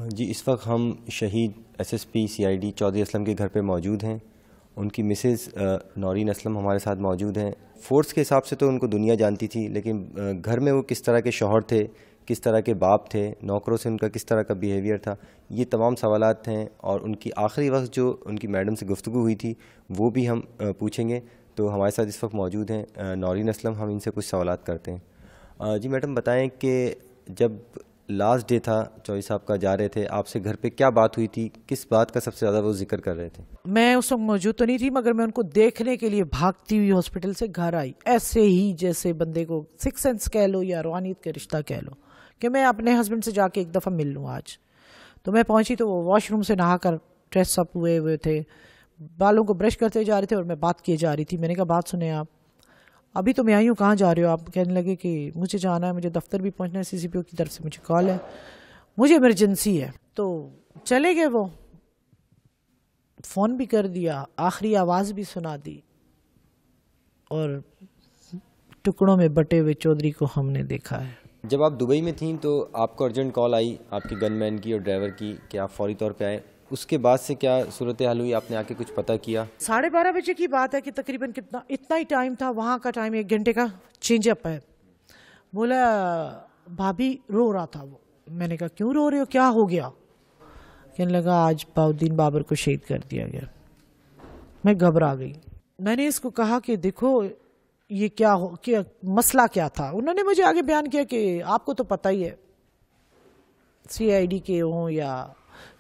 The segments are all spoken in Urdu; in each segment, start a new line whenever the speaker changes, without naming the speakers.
جی اس وقت ہم شہید S S P C I D Chaudhry Aslam کے گھر پہ موجود ہیں. ان کی مسز نورین اسلم ہمارے ساتھ موجود ہیں. فورس کے حساب سے تو ان کو دنیا جانتی تھی، لیکن گھر میں وہ کس طرح کے شوہر تھے، کس طرح کے باپ تھے، نوکروں سے ان کا کس طرح کا بیہیویئر تھا، یہ تمام سوالات ہیں. اور ان کی آخری وقت جو ان کی میڈم سے گفتگو ہوئی تھی وہ بھی ہم پوچھیں گے. تو ہمارے ساتھ اس وقت موجود ہیں نورین اسلم. ہم ان سے کچھ سوالات کرتے ہیں. جی میڈم بتائیں کہ جب لاسٹ ڈے تھا چوہدری صاحب کا، جا رہے تھے آپ سے گھر پہ، کیا بات ہوئی تھی؟ کس بات کا سب سے زیادہ وہ ذکر کر رہے تھے؟
میں اس وقت موجود تو نہیں تھی، مگر میں ان کو دیکھنے کے لیے بھاگتی ہوئی ہاسپٹل سے گھر آئی، ایسے ہی جیسے بندے کو سکس سینس کہہ لو یا روحانیت کا رشتہ کہہ لو کہ میں اپنے ہسبینڈ سے جا کے ایک دفعہ مل لوں آج. تو میں پہنچی تو وہ واش روم سے نہا کر ڈریس اپ ہوئے تھے، بالوں کو برش کرتے جا رہے تھے اور میں بات کیے جا رہی تھی. میں نے کہا بات سنیں آپ، ابھی تو میں آئی ہوں، کہاں جا رہے ہو آپ؟ کہنے لگے کہ مجھے جانا ہے، مجھے دفتر بھی پہنچنا ہے، سی سی پی او کی طرف سے مجھے کال ہے، مجھے ایمرجنسی ہے. تو چلے گئے، وہ فون بھی کر دیا، آخری آواز بھی سنا دی، اور ٹکڑوں میں بٹے ہوئے چودھری کو ہم نے دیکھا ہے.
جب آپ دبئی میں تھیں تو آپ کو ارجنٹ کال آئی آپ کے گن مین کی اور ڈرائیور کی کہ آپ فوری طور پہ آئیں. اس کے بعد سے کیا صورتحال ہوئی؟ آپ نے آ کے کچھ پتہ کیا؟
12:30 بجے کی بات ہے کہ تقریباً اتنا ہی ٹائم تھا. وہاں کا ٹائم 1 گھنٹے کا چینج اپ ہے. بولا بھابھی رو رہا تھا وہ. میں نے کہا کیوں رو رہے ہو، کیا ہو گیا؟ کہنے لگا آج بہاؤالدین بابر کو شہید کر دیا گیا. میں گھبرا گئی. میں نے اس کو کہا کہ دیکھو یہ کیا مسئلہ کیا تھا. انہوں نے مجھے آگے بیان کیا کہ آپ کو تو پتہ ہی ہے، سی آئی ڈی کے ہوں یا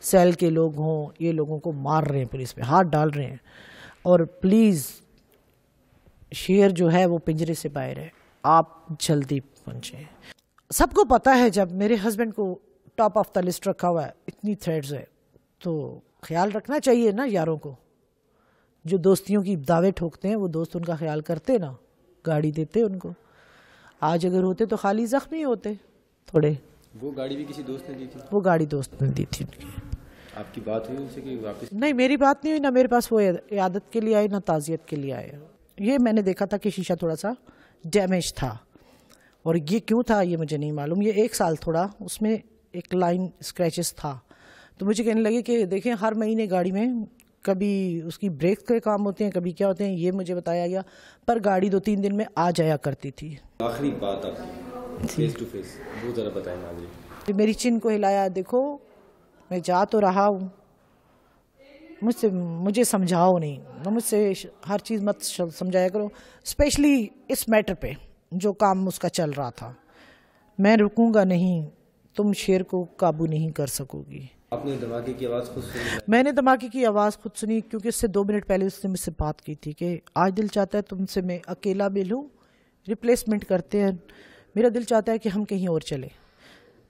سیل کے لوگ ہوں، یہ لوگوں کو مار رہے ہیں، پولیس پہ ہاتھ ڈال رہے ہیں، اور پلیز شیر جو ہے وہ پنجرے سے باہر ہے، آپ جلدی پہنچیں. سب کو پتا ہے جب میرے ہسبینڈ کو ٹاپ آف دا لسٹ رکھا ہوا ہے، اتنی تھریٹس ہے، تو خیال رکھنا چاہیے نا یاروں کو. جو دوستیوں کی دعوے ٹھوکتے ہیں وہ دوست ان کا خیال کرتے نا، گاڑی دیتے ان کو. آج اگر ہوتے تو خالی زخمی ہوتے تھوڑے.
وہ گاڑی بھی کسی دوست نے دی تھی؟
وہ گاڑی دوست نے دی تھی ان کی.
آپ کی بات ہوئی ان سے کہ واپس؟
نہیں، میری بات نہیں ہوئی، نہ میرے پاس وہ عیادت کے لیے آئے نہ تعزیت کے لیے آئے. یہ میں نے دیکھا تھا کہ شیشہ تھوڑا سا ڈیمیج تھا، اور یہ کیوں تھا یہ مجھے نہیں معلوم. یہ 1 سال تھوڑا اس میں ایک لائن اسکریچز تھا. تو مجھے کہنے لگے کہ دیکھیں ہر مہینے گاڑی میں کبھی اس کی بریک کے کام ہوتے ہیں، کبھی کیا ہوتے ہیں، یہ مجھے بتایا گیا، پر گاڑی 2-3 دن میں آ جایا کرتی تھی.
آخری بات آپ کی فیس ٹو فیس وہ ذرا بتائیں ناظرین.
میری چن کو ہلایا، دیکھو میں جا تو رہا ہوں، مجھے سمجھاؤ نہیں، مجھ سے ہر چیز مت سمجھایا کرو، اسپیشلی اس میٹر پہ جو کام اس کا چل رہا تھا. میں رکوں گا نہیں، تم شیر کو قابو نہیں کر سکو گی.
آپ نے دھماکے کی آواز خود سنی؟
میں نے دھماکے کی آواز خود سنی، کیونکہ اس سے 2 منٹ پہلے اس نے مجھ سے بات کی تھی کہ آج دل چاہتا ہے تم سے میں اکیلا ملوں، ریپلیسمنٹ کرتے ہیں، میرا دل چاہتا ہے کہ ہم کہیں اور چلیں.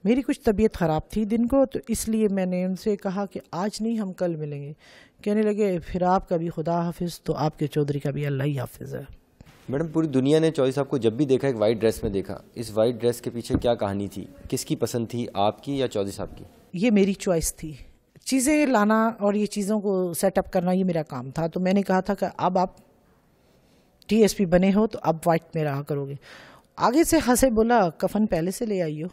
میری کچھ طبیعت خراب تھی دن کو، تو اس لیے میں نے ان سے کہا کہ آج نہیں ہم کل ملیں گے. کہنے لگے پھر آپ کا بھی خدا حافظ، تو آپ کے چودھری کا بھی اللہ ہی حافظ ہے.
میڈم پوری دنیا نے چودھری صاحب کو جب بھی دیکھا ایک وائٹ ڈریس میں دیکھا. اس وائٹ ڈریس کے پیچھے کیا کہانی تھی؟ کس کی پسند تھی، آپ کی یا چودھری صاحب کی؟
یہ میری چوائس تھی. چیزیں لانا اور یہ چیزوں کو سیٹ اپ کرنا یہ میرا کام تھا. تو میں نے کہا تھا کہ اب آپ ٹی ایس پی بنے ہو تو اب وائٹ میں رہا کرو گے. آگے سے ہنسے، بولا کفن پہلے سے لے آئی ہو.